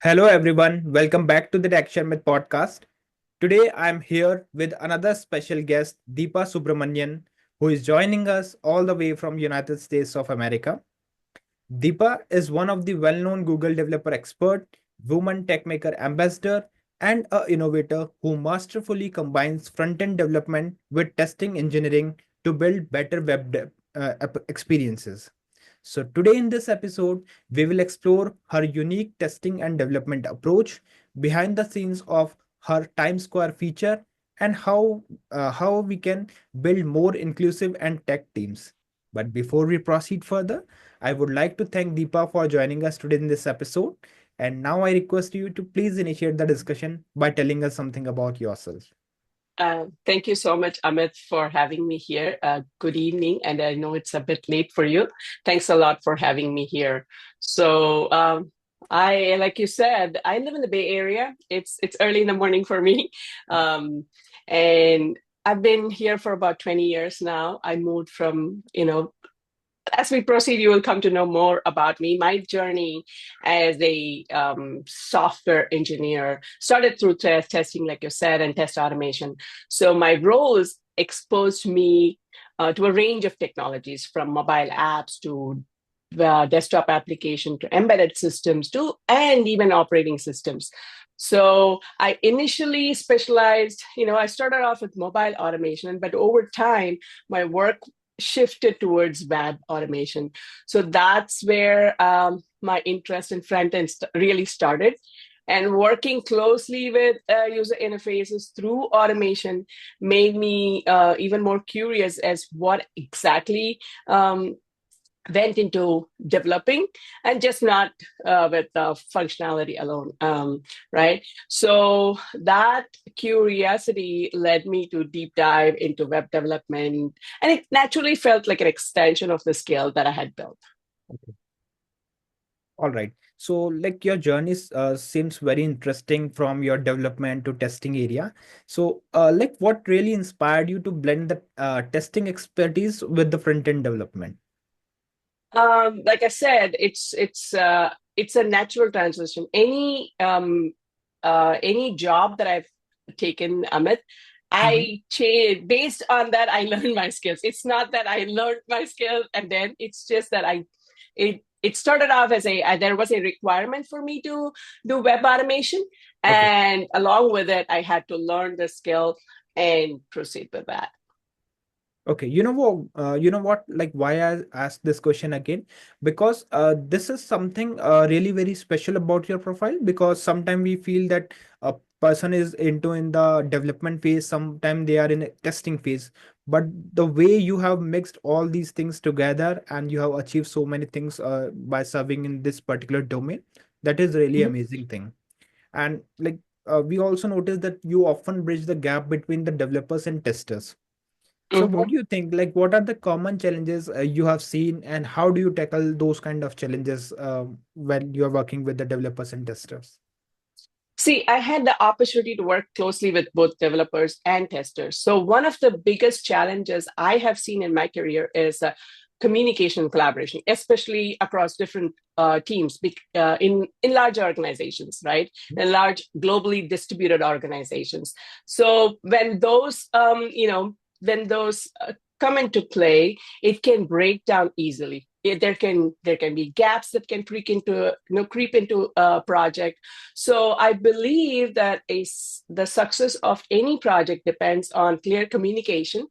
Hello, everyone. Welcome back to the Sharmit podcast. Today, I'm here with another special guest, Deepa Subramanian, who is joining us all the way from United States of America. Deepa is one of the well-known Google developer expert, woman tech maker ambassador, and a innovator who masterfully combines front-end development with testing engineering to build better experiences. So, today in this episode, we will explore her unique testing and development approach, behind the scenes of her Times Square feature, and how we can build more inclusive and tech teams. But before we proceed further, I would like to thank Deepa for joining us today in this episode. And now I request you to please initiate the discussion by telling us something about yourself. Thank you so much, Amit, for having me here. Good evening, and I know it's a bit late for you. Thanks a lot for having me here. Like you said, I live in the Bay Area. It's early in the morning for me, um, and I've been here for about 20 years now. I moved from, as we proceed, you will come to know more about me. My journey as a software engineer started through testing, like you said, and test automation. So my roles exposed me to a range of technologies, from mobile apps to desktop application to embedded systems to and even operating systems. So I initially specialized, I started off with mobile automation, but over time, my work shifted towards web automation. So that's where my interest in front end really started. And working closely with user interfaces through automation made me even more curious as what exactly went into developing, and just not with functionality alone, right? So that curiosity led me to deep dive into web development, and it naturally felt like an extension of the skill that I had built. Okay. All right. So, like your journey seems very interesting from your development to testing area. So, like what really inspired you to blend the testing expertise with the front end development? Like I said, it's a natural transition. Any job that I've taken, Amit, Mhm. I change based on that. I learn my skills. It's not that I learned my skills and then it's just that it started off as there was a requirement for me to do web automation, Okay. and along with it, I had to learn the skill and proceed with that. Okay, you know what, like why I asked this question again, because this is something really very special about your profile. Because sometimes we feel that a person is into in the development phase, sometimes they are in a testing phase, but the way you have mixed all these things together and you have achieved so many things by serving in this particular domain, that is really Mhm. amazing thing. And like we also notice that you often bridge the gap between the developers and testers. So what Mhm. do you think? Like, what are the common challenges you have seen, and how do you tackle those kind of challenges when you are working with the developers and testers? See, I had the opportunity to work closely with both developers and testers. So, one of the biggest challenges I have seen in my career is communication and collaboration, especially across different teams in large organizations, right? In large globally distributed organizations. So, when those come into play, it can break down easily. There can be gaps that can creep into a project. So I believe that the success of any project depends on clear communication,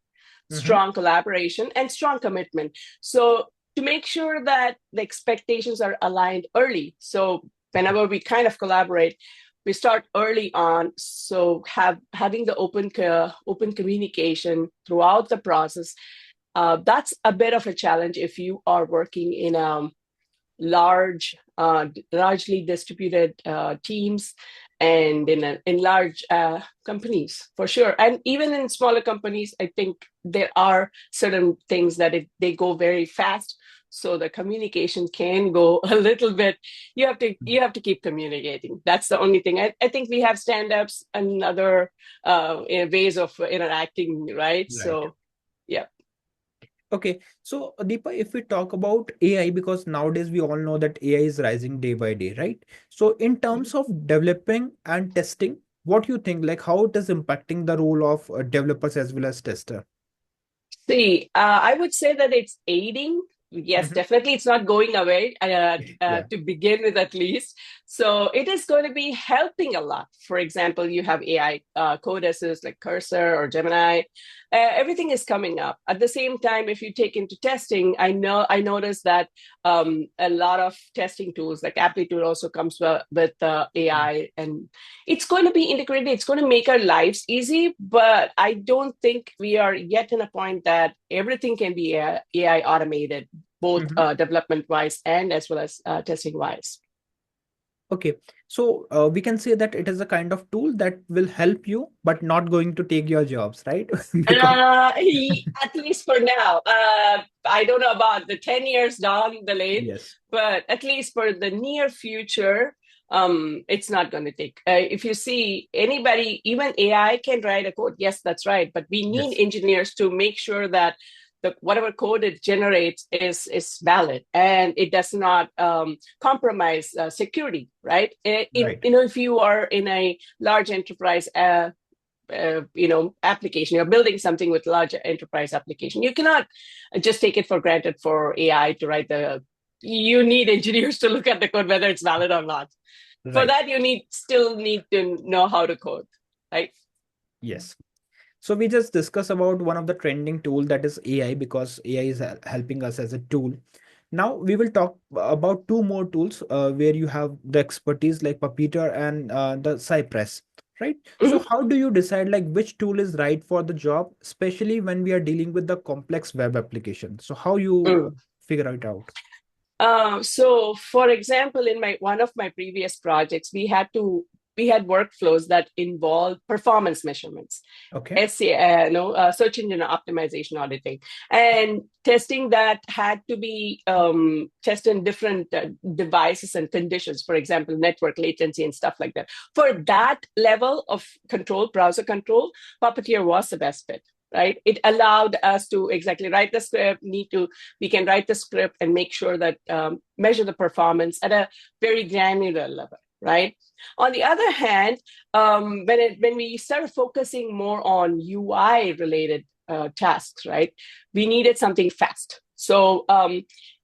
Mm-hmm. strong collaboration, and strong commitment. So to make sure that the expectations are aligned early. So whenever we kind of collaborate, we start early on. So having the open communication throughout the process. That's a bit of a challenge if you are working in a largely distributed teams, and in large companies for sure. And even in smaller companies, I think there are certain things that they go very fast. So the communication can go a little bit. You have to keep communicating. That's the only thing. I think we have stand-ups and other ways of interacting, right? Right. So yeah. Okay, so Deepa, if we talk about AI, because nowadays we all know that AI is rising day by day, right? So in terms of developing and testing, what do you think, like how it is impacting the role of developers as well as tester? See, I would say that it's aiding. Yes, Mhm. definitely, it's not going away Yeah. to begin with, at least. So it is going to be helping a lot. For example, you have AI code assist like Cursor or Gemini. Everything is coming up. At the same time, if you take into testing, I noticed that a lot of testing tools like Amplitude also comes with Mm. AI, and it's going to be integrated. It's going to make our lives easy, but I don't think we are yet in a point that everything can be AI automated, both Mhm. development wise and as well as testing wise. Okay, so we can say that it is a kind of tool that will help you, but not going to take your jobs, right? Because At least for now. I don't know about the 10 years down the lane, yes, but at least for the near future, it's not going to take. If you see anybody, even AI can write a code. Yes, that's right. But we need yes, engineers to make sure that whatever code it generates is valid and it does not compromise security, right? right, If you are in a large enterprise, application, you're building something with large enterprise application, you cannot just take it for granted for AI to write the you need engineers to look at the code whether it's valid or not. For right, that you still need to know how to code, right? yes. So we just discussed about one of the trending tool, that is AI, because AI is helping us as a tool. Now we will talk about two more tools where you have the expertise like Puppet and the Cypress, right? So Mm-hmm. how do you decide like which tool is right for the job, especially when we are dealing with the complex web application? So how you Mm. figure it out? So, for example, in my one of my previous projects, we had workflows that involved performance measurements, Okay. search engine optimization auditing, and testing that had to be tested in different devices and conditions. For example, network latency and stuff like that. For that level of control, browser control, Puppeteer was the best fit. Right, it allowed us to exactly write the script. We can write the script and make sure that measure the performance at a very granular level. Right. On the other hand, when we started focusing more on UI related tasks, right, we needed something fast. So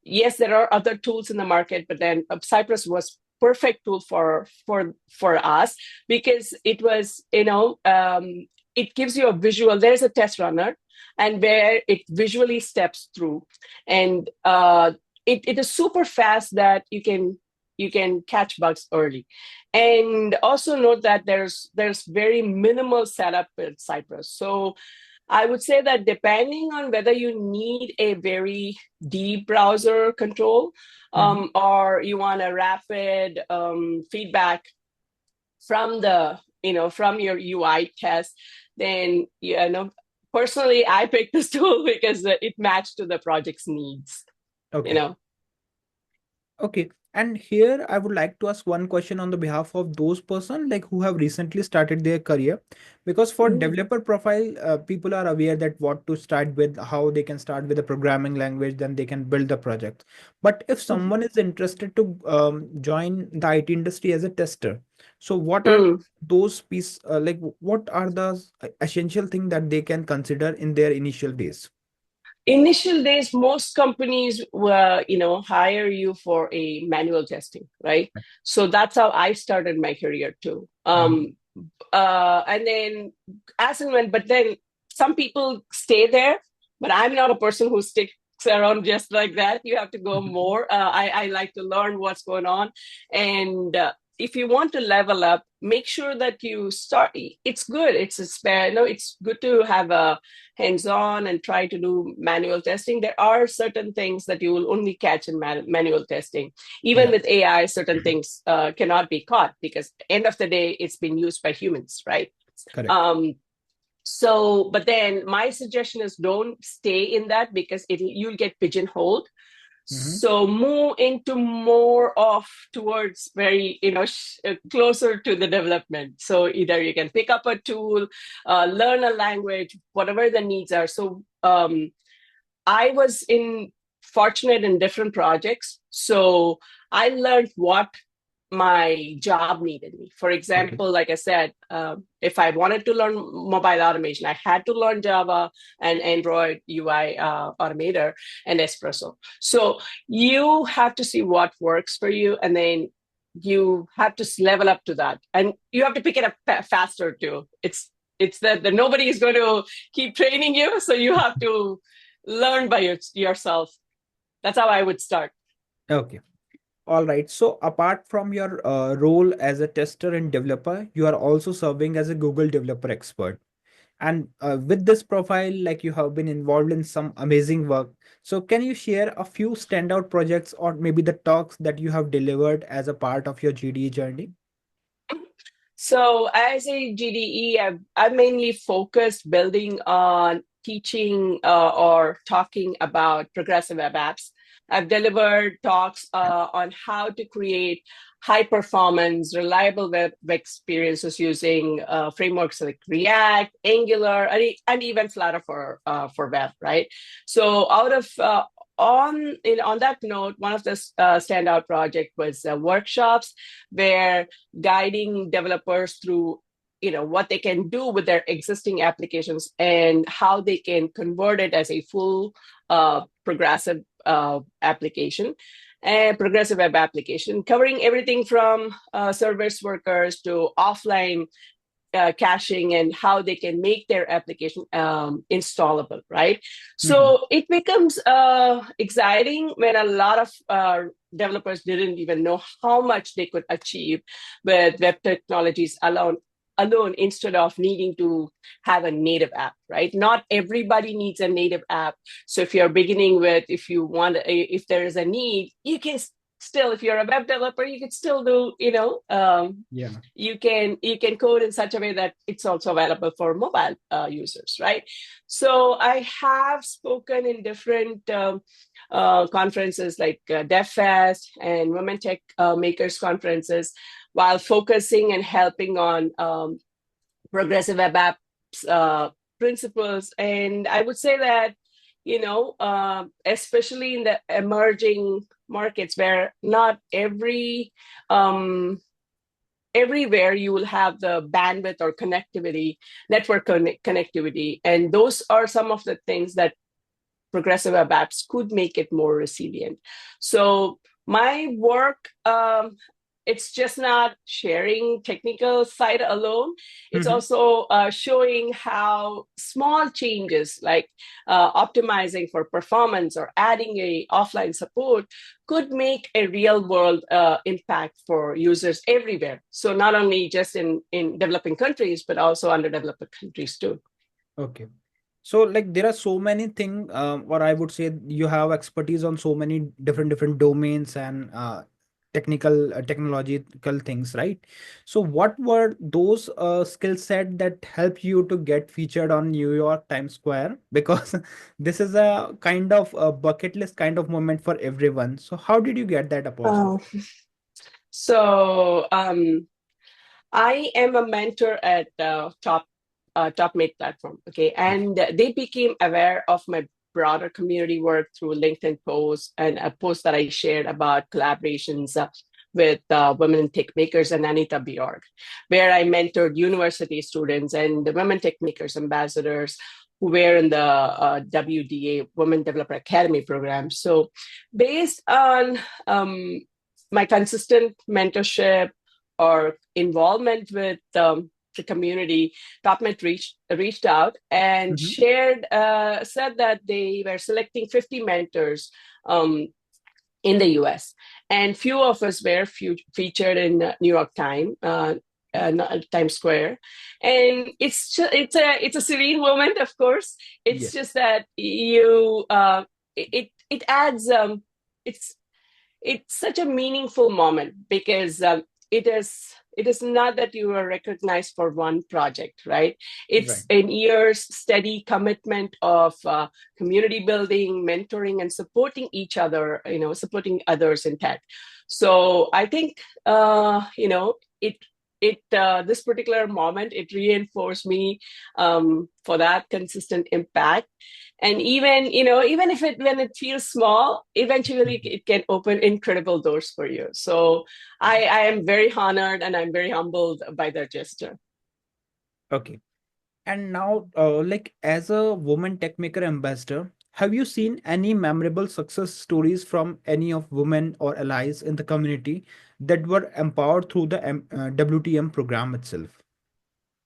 yes, there are other tools in the market, but then Cypress was perfect tool for us because it was it gives you a visual. There's a test runner, and where it visually steps through, and it is super fast that you can catch bugs early. And also note that there's very minimal setup with Cypress. So I would say that depending on whether you need a very deep browser control, Mhm. or you want a rapid feedback from from your UI test, then personally I picked this tool because it matched to the project's needs. You Okay. know. Okay. And here I would like to ask one question on the behalf of those person like who have recently started their career, because for Mm. developer profile, people are aware that what to start with, how they can start with a programming language, then they can build the project. But if someone is interested to join the IT industry as a tester, so what are Mm. those piece like what are the essential thing that they can consider in their initial days? Initial days, most companies were, hire you for a manual testing, right? So that's how I started my career too. Mhm. And then but then some people stay there, but I'm not a person who sticks around just like that. You have to go more. I like to learn what's going on. And if you want to level up, make sure that you start. It's good. It's a spare. No, it's good to have a hands-on and try to do manual testing. There are certain things that you will only catch in manual testing. Even Yeah, with AI, certain things cannot be caught because end of the day, it's been used by humans, right? correct. Um, but then my suggestion is don't stay in that because you'll get pigeonholed. Mhm. So move into more of towards very closer to the development. So either you can pick up a tool, learn a language, whatever the needs are. So I was fortunate in different projects. So I learned what my job needed me. For Okay. example, like I said, if I wanted to learn mobile automation, I had to learn Java and Android UI Automator and Espresso. So you have to see what works for you, and then you have to level up to that, and you have to pick it up faster too. It's that nobody is going to keep training you, so you have to learn by yourself. That's how I would start. Okay. All right. So apart from your role as a tester and developer, you are also serving as a Google developer expert. And with this profile, like you have been involved in some amazing work. So can you share a few standout projects or maybe the talks that you have delivered as a part of your GDE journey? So as a GDE, I've mainly focused building on teaching or talking about progressive web apps. I've delivered talks on how to create high performance, reliable web experiences using frameworks like React, Angular, and even Flutter for web, right? So out of on that note, one of the standout project was workshops where guiding developers through what they can do with their existing applications and how they can convert it as a full progressive application and progressive web application, covering everything from service workers to offline caching and how they can make their application installable, right? Mhm. So it becomes exciting when a lot of developers didn't even know how much they could achieve with web technologies alone instead of needing to have a native app, right? Not everybody needs a native app. So if you're beginning with, if there is a need, you can still, if you're a web developer, you can still do, Yeah. you can code in such a way that it's also available for mobile users, right? So I have spoken in different conferences like DevFest and Women Tech Makers conferences, while focusing and helping on progressive web apps principles. And I would say that, especially in the emerging markets where not everywhere you will have the bandwidth or network connectivity. And those are some of the things that progressive web apps could make it more resilient. So my work, it's just not sharing technical side alone. It's Mhm. also showing how small changes like optimizing for performance or adding a offline support could make a real world impact for users everywhere. So not only just in developing countries, but also underdeveloped countries too. Okay. So like there are so many things, or I would say you have expertise on so many different domains and technological things, right? So what were those skill set that help you to get featured on New York Times Square? Because this is a kind of a bucket list kind of moment for everyone. So how did you get that opportunity? Uh, so I am a mentor at Top Mate platform. Okay, Okay. and they became aware of my broader community work through LinkedIn posts and a post that I shared about collaborations with women in tech makers and Anita Bjork, where I mentored university students and the women tech makers ambassadors who were in the WDA Women Developer Academy program. So, based on my consistent mentorship or involvement with the community, TopNet reached out and Mhm. said that they were selecting 50 mentors in the US, and few of us were featured in New York Times Square. And it's a serene moment, of course. It's Yes. just that it adds it's it's such a meaningful moment because it is not that you are recognized for one project, right? Right. It's a year's steady commitment of community building, mentoring, and supporting each other, supporting others in tech. So I think it this particular moment, it reinforced me for that consistent impact. And even if when it feels small, eventually it can open incredible doors for you. So I am very honored and I'm very humbled by that gesture. Okay. And now, like as a woman tech maker ambassador, have you seen any memorable success stories from any of women or allies in the community that were empowered through the WTM program itself?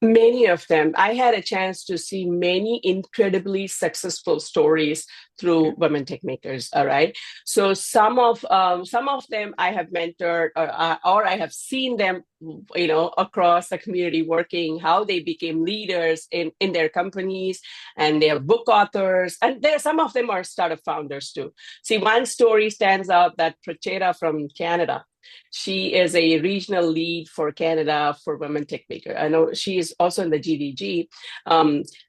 Many of them. I had a chance to see many incredibly successful stories through Okay. women tech makers. All right. So some of them I have mentored, or I have seen them, across the community working, how they became leaders in their companies, and they are book authors, and there some of them are startup founders too. See, one story stands out, that Pracheta from Canada. She is a regional lead for Canada for Women Tech Maker. I know she is also in the GDG.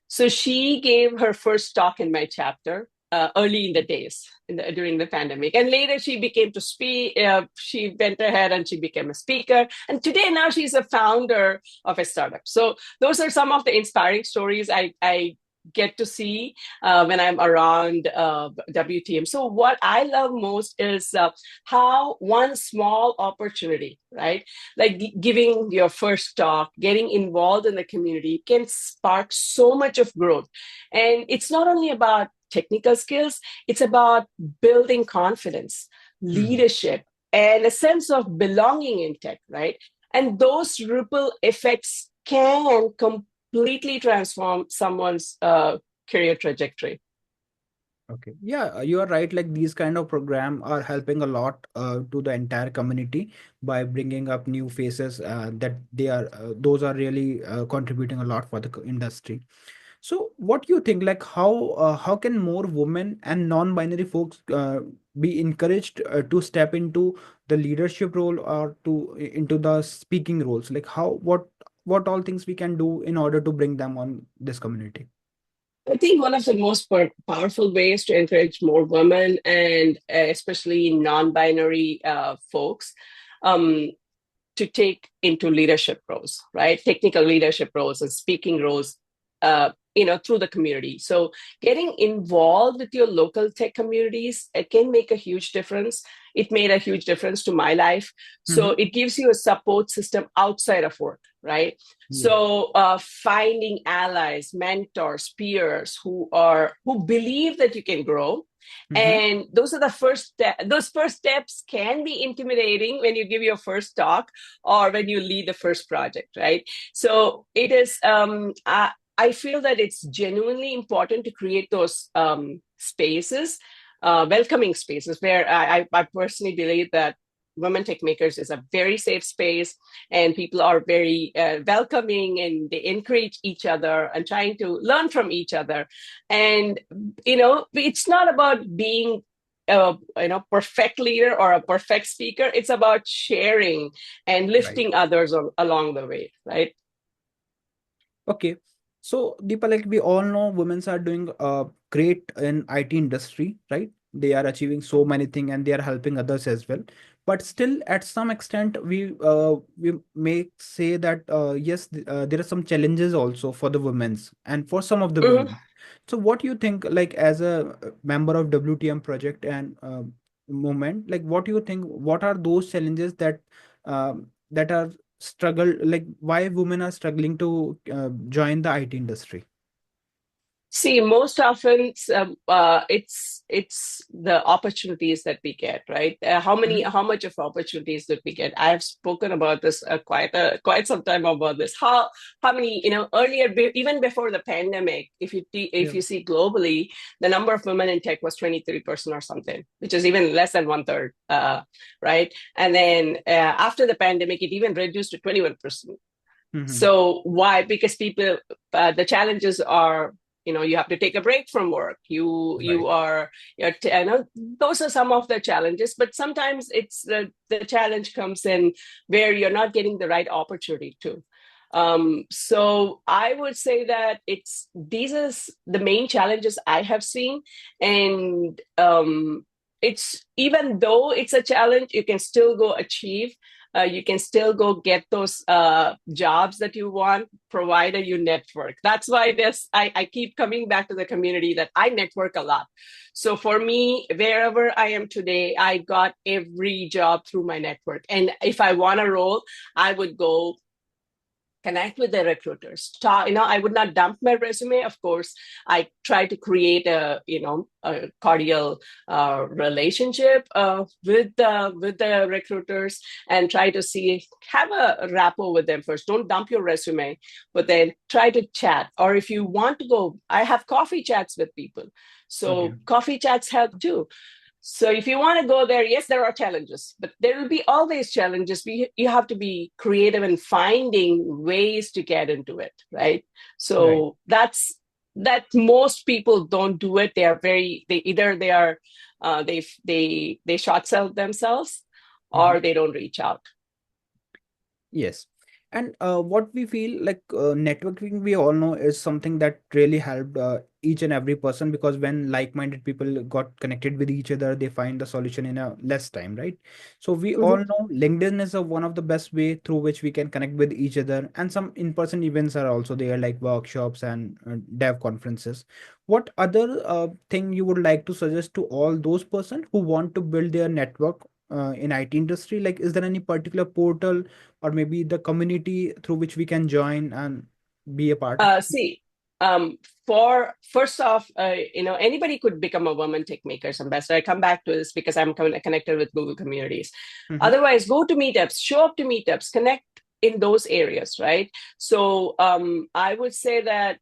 So she gave her first talk in my chapter early in the days during the pandemic, and later she became to speak. She went ahead and she became a speaker, and today now she's a founder of a startup. So those are some of the inspiring stories I get to see when I'm around WTM. So what I love most is how one small opportunity, right, like giving your first talk, getting involved in the community, can spark so much of growth. And it's not only about technical skills, it's about building confidence, Mhm. leadership, and a sense of belonging in tech, right? And those ripple effects can completely transform someone's career trajectory. Okay. Yeah, you are right. Like these kind of program are helping a lot to the entire community by bringing up new faces that they are those are really contributing a lot for the industry. So what do you think, like how can more women and non-binary folks be encouraged to step into the leadership role or into the speaking roles? Like what all things we can do in order to bring them on this community? I think one of the most powerful ways to encourage more women and especially non-binary folks um, to take into leadership roles, right? Technical leadership roles and speaking roles, through the community. So getting involved with your local tech communities, it can make a huge difference. It made a huge difference to my life. So Mm-hmm. it gives you a support system outside of work, right? Yes. So finding allies, mentors, peers who believe that you can grow, Mm-hmm. and those are the those first steps can be intimidating when you give your first talk or when you lead the first project, right? So it is, I feel that it's genuinely important to create those spaces, welcoming spaces, where I personally believe that women tech makers is a very safe space, and people are very welcoming, and they encourage each other and trying to learn from each other. And it's not about being a perfect leader or a perfect speaker. It's about sharing and Right. lifting others along the way, right? Okay. So, Deepa, like we all know, women are doing great in IT industry, right? They are achieving so many things and they are helping others as well. But still, at some extent, we may say that yes, there are some challenges also for the women's and for some of the Mhm. women. So, what do you think, like as a member of WTM project and movement, like what do you think? What are those challenges that are struggle, like why women are struggling to join the IT industry? See, most often it's the opportunities that we get, right? Mhm. How much of opportunities that we get? I have spoken about this quite some time about this. How many, earlier, even before the pandemic, Yeah. if you see globally, the number of women in tech was 23% or something, which is even less than one third, right? And then after the pandemic, it even reduced to 21%. Mhm. So why? Because people, the challenges are, you have to take a break from work. You Right. are, I know those are some of the challenges, but sometimes it's the challenge comes in where you're not getting the right opportunity to. So I would say that these are the main challenges I have seen, and it's, even though it's a challenge, you can still go achieve you can still go get those jobs that you want, provided you network. That's why I keep coming back to the community, that I network a lot. So for me, wherever I am today, I got every job through my network. And if I want a role, I would go connect with the recruiters. I would not dump my resume. Of course, I try to create a cordial relationship with the recruiters, and try to have a rapport with them first. Don't dump your resume, but then try to chat. Or if you want to go, I have coffee chats with people. Okay. So coffee chats help too. So if you want to go there, yes, there are challenges, but there will be always challenges. You have to be creative in finding ways to get into it, right? Right. So that most people don't do it. They short sell themselves, Mhm. or they don't reach out. Yes. And what we feel like networking, we all know, is something that really helped each and every person, because when like-minded people got connected with each other, they find the solution in a less time, right? So we all Mhm. know LinkedIn is one of the best way through which we can connect with each other, and some in-person events are also there, like workshops and dev conferences. What other thing you would like to suggest to all those person who want to build their network in IT industry? Like, is there any particular portal or maybe the community through which we can join and be a part of? See, um, for first off, anybody could become a woman tech makers ambassador. I come back to this because I'm connected with Google communities. Mm-hmm. Otherwise, go to meetups, show up to meetups, connect in those areas, right? So I would say that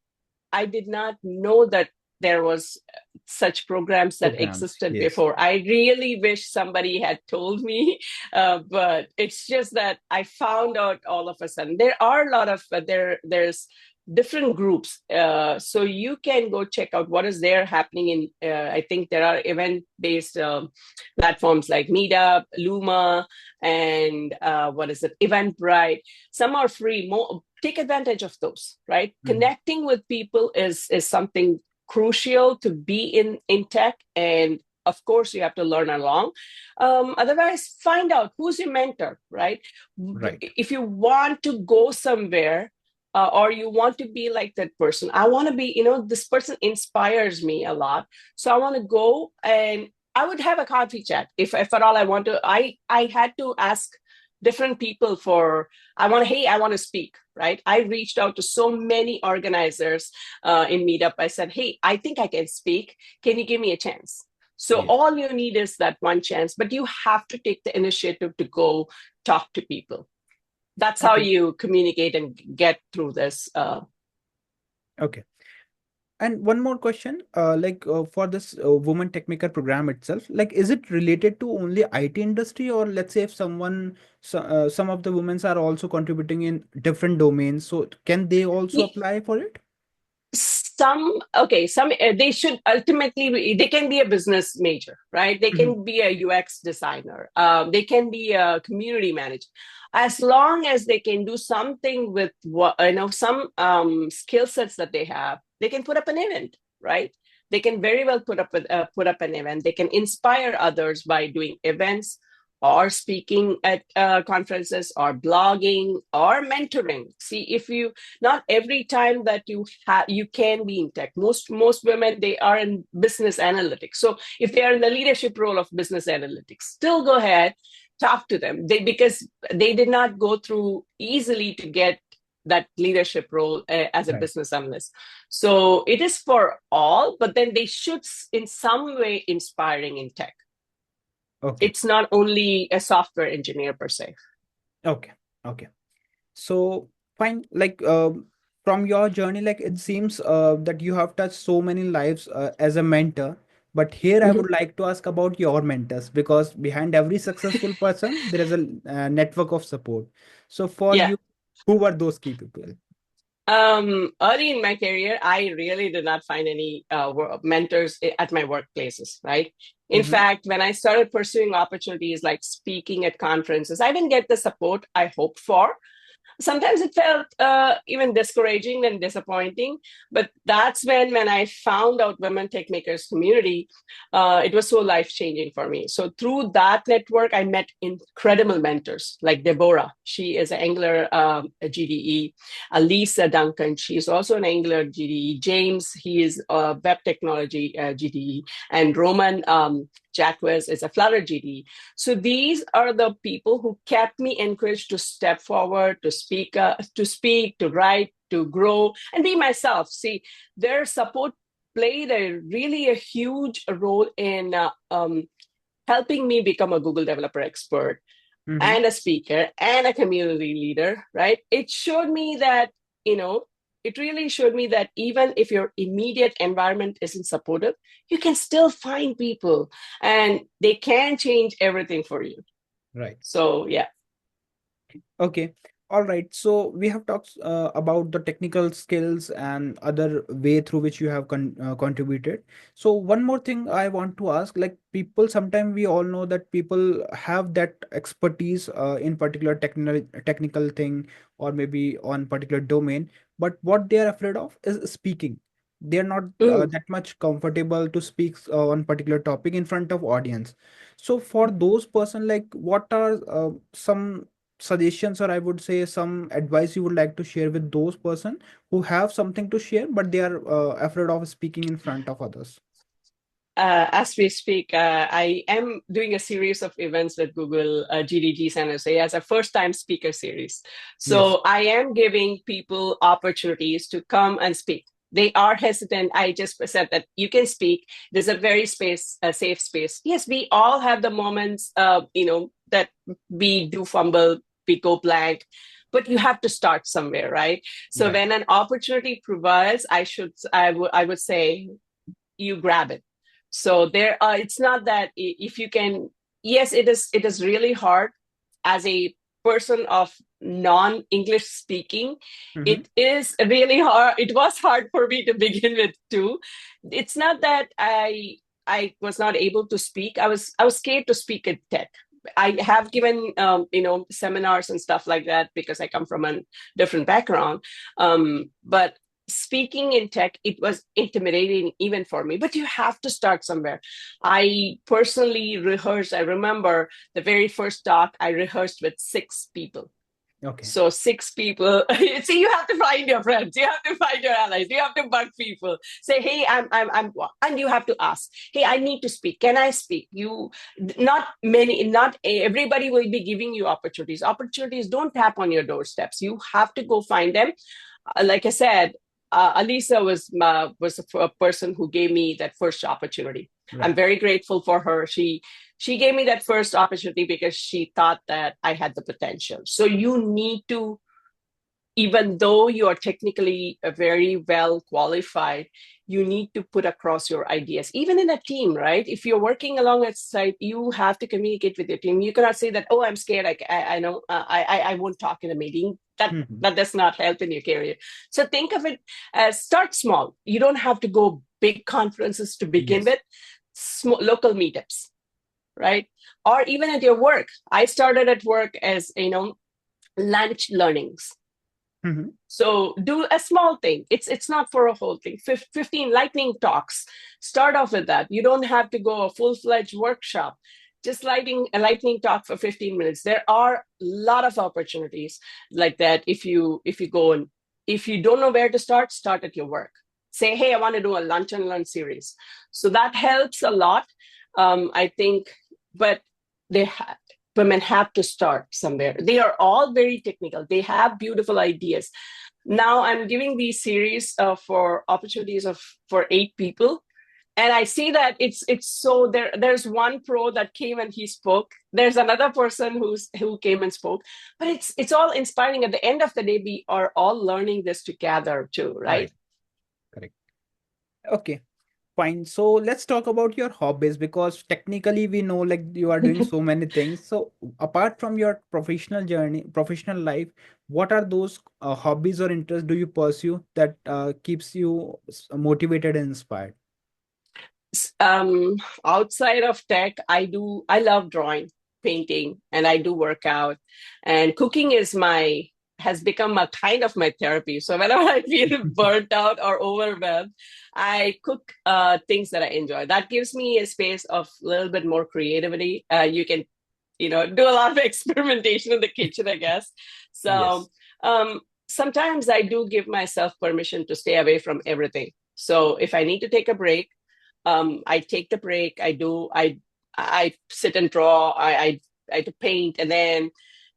I did not know that there was such programs that Programs, existed yes. before. I really wish somebody had told me, but it's just that I found out all of a sudden. There are a lot of there's different groups, so you can go check out what is there happening in. I think there are event-based platforms like Meetup, Luma, and what is it, Eventbrite. Some are free. Take advantage of those, right? Mhm. Connecting with people is something crucial to be in tech, and of course you have to learn along. Otherwise, find out who's your mentor, right? Right. If you want to go somewhere, or you want to be like that person, I want to be, this person inspires me a lot, so I want to go, and I would have a coffee chat if at all I want to. I had to ask different people for, I want to speak, right? I reached out to so many organizers in Meetup. I said, hey, I think I can speak. Can you give me a chance? So Yes. all you need is that one chance, but you have to take the initiative to go talk to people. That's how Okay. you communicate and get through this. Okay. And one more question, for this Women Techmaker program itself, like, is it related to only IT industry, or let's say if some of the women are also contributing in different domains, so can they also apply for it? Some they should ultimately, they can be a business major, right? They Mhm. can be a UX designer, they can be a community manager, as long as they can do something with what, some skill sets that they have. They can put up an event, right? They can very well put up an event. They can inspire others by doing events, or speaking at conferences, or blogging, or mentoring. See, if you, not every time that you can be in tech. Most women, they are in business analytics. So if they are in the leadership role of business analytics, still go ahead, talk to them. Because they did not go through easily to get that leadership role as a Right. business analyst. So it is for all, but then they should in some way inspiring in tech. Okay. It's not only a software engineer per se. Okay. Okay. So fine, like from your journey, like it seems that you have touched so many lives as a mentor. But here I Mhm. would like to ask about your mentors, because behind every successful person, there is a network of support. So for Yeah. you, who were those key people? Early in my career, I really did not find any mentors at my workplaces, right? In Mm-hmm. fact, when I started pursuing opportunities like speaking at conferences, I didn't get the support I hoped for. Sometimes it felt even discouraging and disappointing, but that's when I found out Women Tech Makers community. It was so life changing for me. So through that network, I met incredible mentors like Deborah. She is an Angular GDE. Lisa Duncan, she's also an Angular GDE. James, he is a web technology GDE. And Roman Jacques is a Flutter GDE. So these are the people who kept me encouraged to step forward, to speak, to write, to grow, and be myself. See, their support played a huge role in helping me become a Google developer expert Mm-hmm. and a speaker and a community leader. Right? It showed me that you know. It really showed me that even if your immediate environment isn't supportive, you can still find people and they can change everything for you. Right. So yeah. Okay. All right. So we have talked about the technical skills and other way through which you have contributed. So one more thing I want to ask, like people, sometimes we all know that people have that expertise in particular technical thing or maybe on particular domain, but what they are afraid of is speaking. They are not Mm. that much comfortable to speak on particular topic in front of audience. So for those person, like what are some suggestions, or I would say some advice you would like to share with those person who have something to share but they are afraid of speaking in front of others? As we speak, I am doing a series of events with Google GDG San Jose as a first time speaker series. Yes. So I am giving people opportunities to come and speak. They are hesitant. I just said that you can speak. There's a safe space. Yes, we all have the moments, that we do fumble, we go blank, but you have to start somewhere, right? So Right. when an opportunity provides, I would say you grab it. So there, it's not that if you can. Yes, it is really hard as a person of non-English speaking. Mm-hmm. It is really hard. It was hard for me to begin with too. It's not that I was not able to speak. I was scared to speak at tech. I have given seminars and stuff like that because I come from a different background. But speaking in tech, it was intimidating even for me. But you have to start somewhere. I personally rehearsed. I remember the very first talk I rehearsed with 6 people. Okay. So 6 people. See, you have to find your friends. You have to find your allies. You have to bug people. Say, hey, and you have to ask, hey, I need to speak. Can I speak? Not everybody will be giving you opportunities. Opportunities don't tap on your doorsteps. You have to go find them. Like I said, Alisa was a person who gave me that first opportunity. I'm Right. very grateful for her. She gave me that first opportunity because she thought that I had the potential. So you need to, even though you are technically very well qualified, you need to put across your ideas, even in a team, right? If you're working along a site, you have to communicate with your team. You cannot say that, oh, I'm scared. I know I won't talk in a meeting. Mm-hmm. That does not help in your career. So think of it as start small. You don't have to go big conferences to begin Yes. with. Local meetups, right? Or even at your work. I started at work as lunch learnings. Mm-hmm. So do a small thing. It's not for a whole thing. 15 lightning talks. Start off with that. You don't have to go a full-fledged workshop. Just a lightning talk for 15 minutes. There are a lot of opportunities like that. If you go and if you don't know where to start at your work. Say, hey, I want to do a lunch and learn series. So that helps a lot. I think, but they women have to start somewhere. They are all very technical. They have beautiful ideas. Now I'm giving these series for opportunities of for 8 people, and I see that it's so there's one pro that came and he spoke. There's another person who came and spoke, but it's all inspiring. At the end of the day, we are all learning this together too, right? Right. Correct. Okay. Fine. So let's talk about your hobbies, because technically we know like you are doing so many things. So apart from your professional journey, professional life, what are those hobbies or interests do you pursue that keeps you motivated and inspired? um, Outside of tech, I love drawing, painting, and I do work out. And cooking is my has become a kind of my therapy. So whenever I feel burnt out or overwhelmed, I cook things that I enjoy. That gives me a space of a little bit more creativity. You can, do a lot of experimentation in the kitchen, I guess. So Yes. sometimes I do give myself permission to stay away from everything. So if I need to take a break, I take the break. I sit and draw. I do paint, and then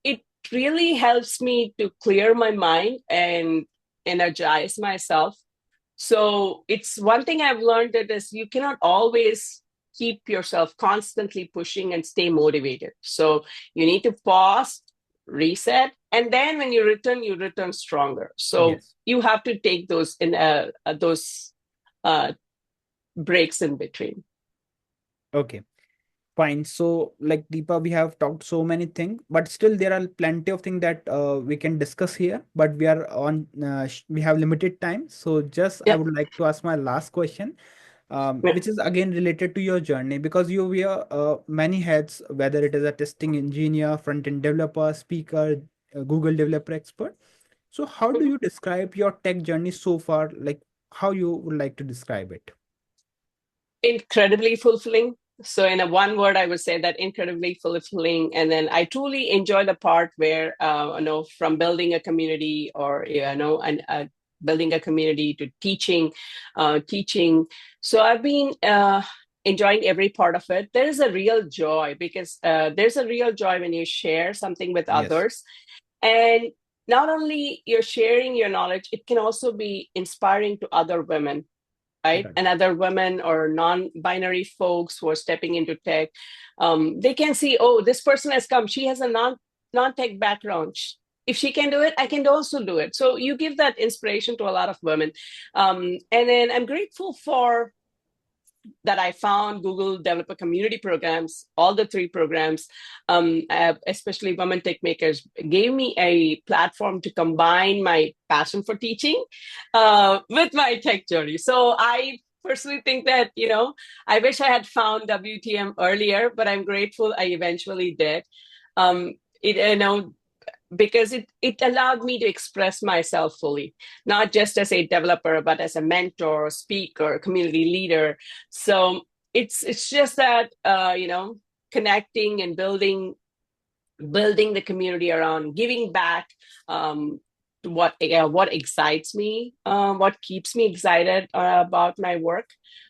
it really helps me to clear my mind and energize myself. So it's one thing I've learned that is you cannot always keep yourself constantly pushing and stay motivated. So you need to pause, reset, and then when you return stronger. So Yes. you have to take those uh, breaks in between. Okay. Fine. So, like Deepa, we have talked so many things, but still there are plenty of things that we can discuss here. But we are on, we have limited time. So, just I Yep. would like to ask my last question, Yeah. which is again related to your journey because you wear many hats, whether it is a testing engineer, front-end developer, speaker, Google developer expert. So, how do Mhm. you describe your tech journey so far? Like, how you would like to describe it? Incredibly fulfilling. So in a one word, I would say that incredibly fulfilling. And then I truly enjoy the part where, from building a community or, and building a community to teaching. So I've been enjoying every part of it. There is a real joy because there's a real joy when you share something with Yes. others. And not only you're sharing your knowledge, it can also be inspiring to other women, right? Right. And other women or non-binary folks who are stepping into tech. They can see, oh, this person has come. She has a non-tech background. If she can do it, I can also do it. So you give that inspiration to a lot of women. And then I'm grateful for that I found Google Developer Community Programs, all the three programs, especially Women Tech Makers, gave me a platform to combine my passion for teaching with my tech journey. So I personally think that, I wish I had found WTM earlier, but I'm grateful I eventually did. It, because it allowed me to express myself fully, not just as a developer, but as a mentor, speaker, community leader. So it's just that connecting and building the community around giving back, to what excites me, what keeps me excited about my work.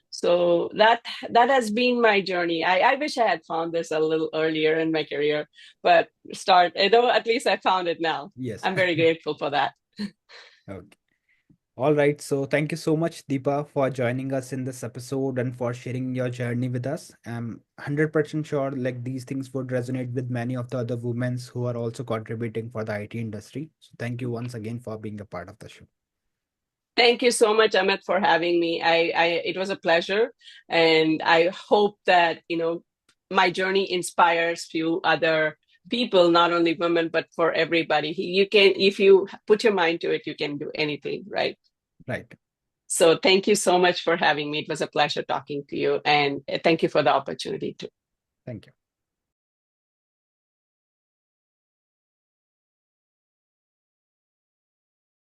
So that has been my journey. I wish I had found this a little earlier in my career, but at least I found it now. Yes. I'm very grateful for that. Okay. All right. So thank you so much, Deepa, for joining us in this episode and for sharing your journey with us. I'm 100% sure like these things would resonate with many of the other women who are also contributing for the IT industry. So thank you once again for being a part of the show. Thank you so much, Amit, for having me. It was a pleasure, and I hope that my journey inspires few other people, not only women, but for everybody. You can, if you put your mind to it, you can do anything, right? Right. So thank you so much for having me. It was a pleasure talking to you, and thank you for the opportunity too. Thank you.